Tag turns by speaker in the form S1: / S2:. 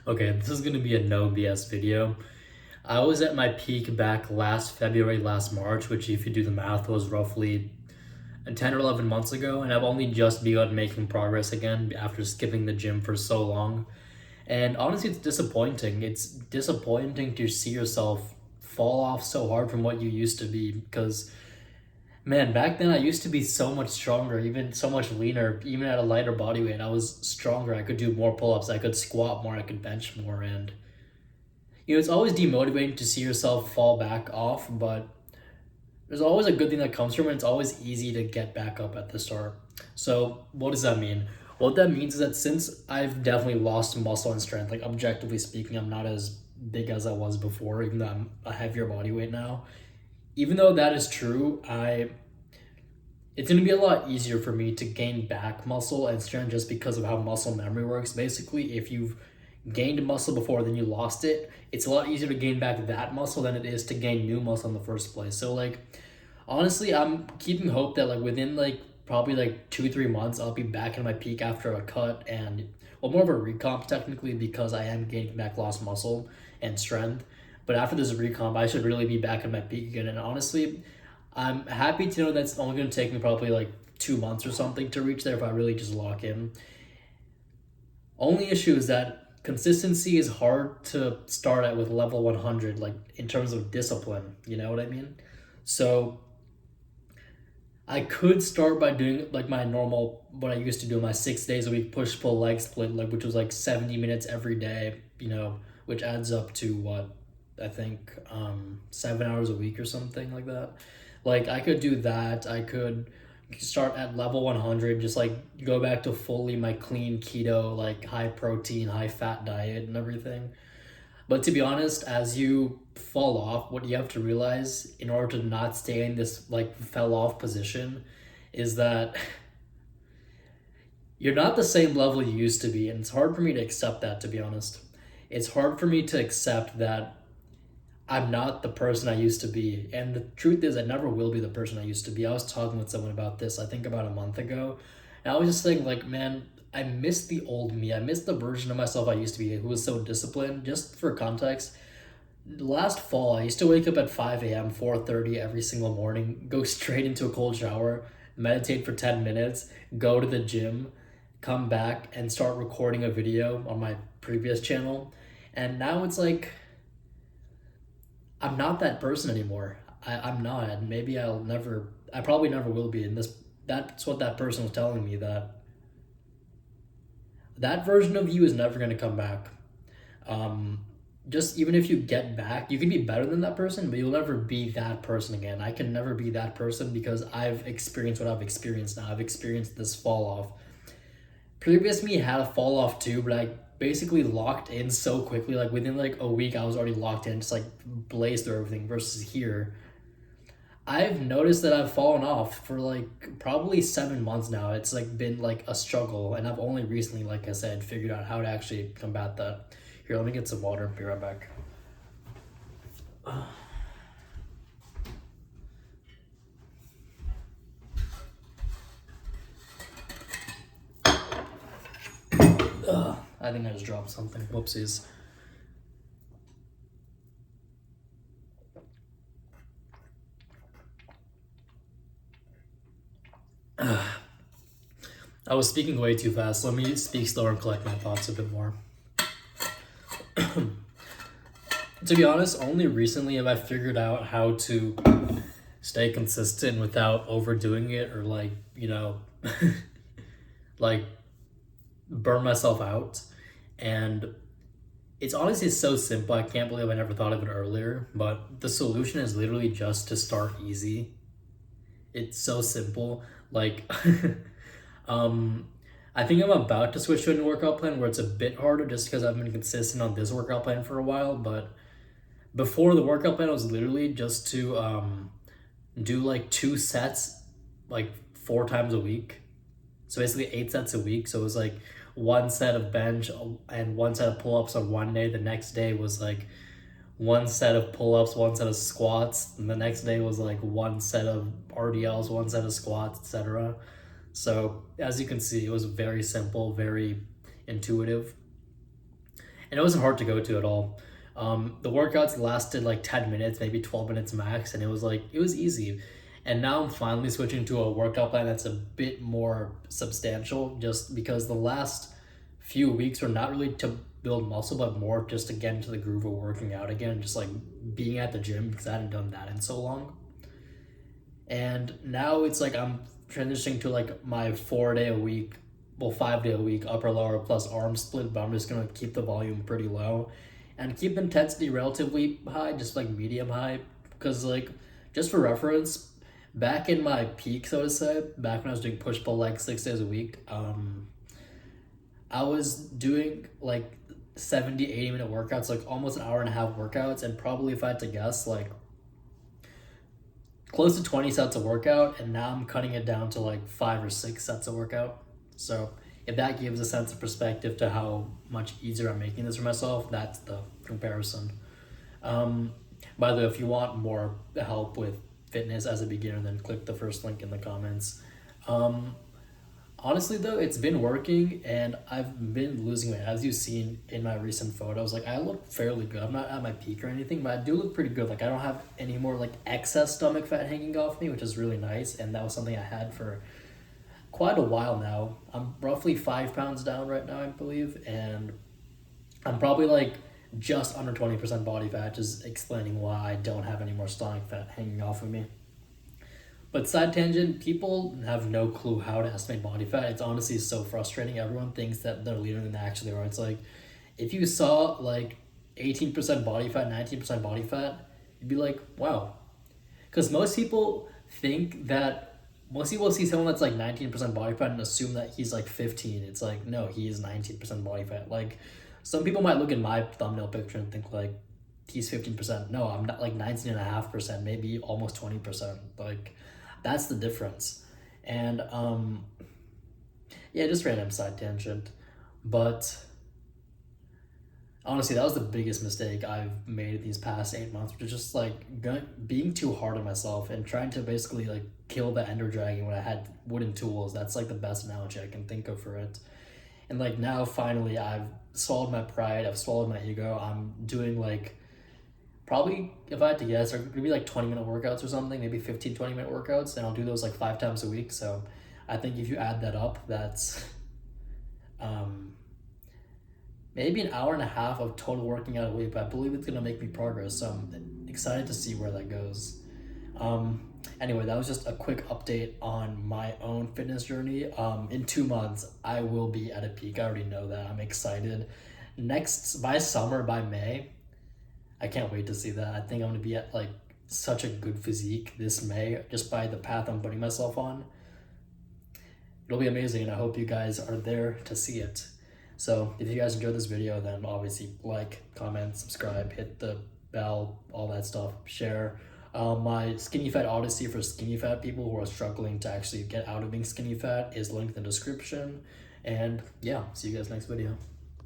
S1: Okay, this is gonna be a no BS video. I was at my peak back last February, last March, which if you do the math was roughly 10 or 11 months ago, and I've only just begun making progress again after skipping the gym for so long. And honestly, it's disappointing. It's disappointing to see yourself fall off so hard from what you used to be because man, back then I used to be so much stronger, even so much leaner, even at a lighter body weight. I was stronger. I could do more pull-ups, I could squat more, I could bench more, and it's always demotivating to see yourself fall back off, but there's always a good thing that comes from it. It's always easy to get back up at the start. So, what does that mean? What that means is that since I've definitely lost muscle and strength, like objectively speaking, I'm not as big as I was before, even though I'm a heavier body weight now. Even though that is true, it's going to be a lot easier for me to gain back muscle and strength just because of how muscle memory works. Basically, if you've gained muscle before, then you lost it, it's a lot easier to gain back that muscle than it is to gain new muscle in the first place. So, like, honestly, I'm keeping hope that, like, within, like, probably, like, 2-3 months, I'll be back in my peak after a cut and, well, more of a recomp technically because I am gaining back lost muscle and strength. But after this recomp, I should really be back in my peak again. And honestly, I'm happy to know that's only going to take me probably like 2 months or something to reach there if I really just lock in. Only issue is that consistency is hard to start at with level 100, like in terms of discipline, you know what I mean? So I could start by doing like my normal, what I used to do, my 6 days a week push pull leg split, like which was like 70 minutes every day, which adds up to what I think 7 hours a week or something like that. Like I could do that. I could start at level 100, just like go back to fully my clean keto, like high protein, high fat diet and everything. But to be honest, as you fall off, what you have to realize in order to not stay in this like fell off position is that you're not the same level you used to be. And it's hard for me to accept that, to be honest. It's hard for me to accept that I'm not the person I used to be. And the truth is, I never will be the person I used to be. I was talking with someone about this, I think about a month ago. And I was just saying, like, man, I miss the old me. I miss the version of myself I used to be who was so disciplined. Just for context, last fall, I used to wake up at 5 a.m., 4:30 every single morning, go straight into a cold shower, meditate for 10 minutes, go to the gym, come back, and start recording a video on my previous channel. And now it's like, I'm not that person anymore. I'm not, and maybe I probably never will be. And that's what that person was telling me, that that version of you is never going to come back. Just even if you get back, you can be better than that person, but you'll never be that person again. I can never be that person because I've experienced what I've experienced now. I've experienced this fall off. Previous me had a fall off too, but I basically locked in so quickly. Like within like a week, I was already locked in, just like blazed through everything. Versus here, I've noticed that I've fallen off for like probably 7 months now. It's like been like a struggle, and I've only recently, like I said, figured out how to actually combat that. Here, let me get some water. Be right back. I think I just dropped something. Whoopsies. I was speaking way too fast. Let me speak slower and collect my thoughts a bit more. To be honest, only recently have I figured out how to stay consistent without overdoing it or like, like burn myself out. And it's honestly so simple. I can't believe I never thought of it earlier, but the solution is literally just to start easy. It's so simple. Like, I think I'm about to switch to a new workout plan where it's a bit harder just because I've been consistent on this workout plan for a while. But before, the workout plan was literally just to do like 2 sets, like 4 times a week. So basically 8 sets a week. So it was like 1 set of bench and 1 set of pull-ups on one day. The next day was like 1 set of pull-ups, 1 set of squats, and the next day was like 1 set of RDLs, 1 set of squats, etc. So as you can see, it was very simple, very intuitive. and it wasn't hard to go to at all. The workouts lasted like 10 minutes, maybe 12 minutes max, and it was easy. And now I'm finally switching to a workout plan that's a bit more substantial, just because the last few weeks were not really to build muscle, but more just to get into the groove of working out again, just like being at the gym, because I hadn't done that in so long. And now it's like I'm transitioning to like my 4 day a week, well, 5 day a week upper lower plus arm split, but I'm just gonna keep the volume pretty low and keep the intensity relatively high, just like medium high. Because like, just for reference, back in my peak, so to say, back when I was doing push pull legs 6 days a week, I was doing like 70-80 minute workouts, like almost an hour and a half workouts, and probably, if I had to guess, like close to 20 sets of workout, and now I'm cutting it down to like 5 or 6 sets of workout. So if that gives a sense of perspective to how much easier I'm making this for myself, that's the comparison. By the way, if you want more help with fitness as a beginner, then click the first link in the comments. Honestly though, it's been working, and I've been losing weight. As you've seen in my recent photos, like I look fairly good. I'm not at my peak or anything, but I do look pretty good. Like I don't have any more like excess stomach fat hanging off me, which is really nice. And that was something I had for quite a while now. I'm roughly 5 pounds down right now, I believe, and I'm probably like just under 20% body fat, just explaining why I don't have any more stomach fat hanging off of me. But side tangent, people have no clue how to estimate body fat. It's honestly so frustrating. Everyone thinks that they're leaner than they actually are. It's like, if you saw like 18% body fat, 19% body fat, you'd be like, wow. Because most people see someone that's like 19% body fat and assume that he's like 15. It's like, no, he is 19% body fat. Like, some people might look at my thumbnail picture and think like, he's 15%. No, I'm not, like 19.5%, maybe almost 20%. Like, that's the difference. And yeah, just random side tangent. But honestly, that was the biggest mistake I've made these past 8 months, which is just like being too hard on myself and trying to basically like kill the ender dragon when I had wooden tools. That's like the best analogy I can think of for it. And like now, finally, I've swallowed my pride, I've swallowed my ego. I'm doing like, probably, if I had to guess, are gonna be like 20-minute workouts or something, maybe 15-20 minute workouts, and I'll do those like 5 times a week. So I think if you add that up, that's maybe an hour and a half of total working out a week, but I believe it's gonna make me progress. So I'm excited to see where that goes. Anyway, that was just a quick update on my own fitness journey. In 2 months, I will be at a peak. I already know that. I'm excited. By summer, by May, I can't wait to see that. I think I'm gonna be at like such a good physique this May, just by the path I'm putting myself on. It'll be amazing, and I hope you guys are there to see it. So if you guys enjoyed this video, then obviously like, comment, subscribe, hit the bell, all that stuff, share. My Skinny-Fat Odyssey for skinny fat people who are struggling to actually get out of being skinny fat is linked in the description. And yeah, see you guys next video.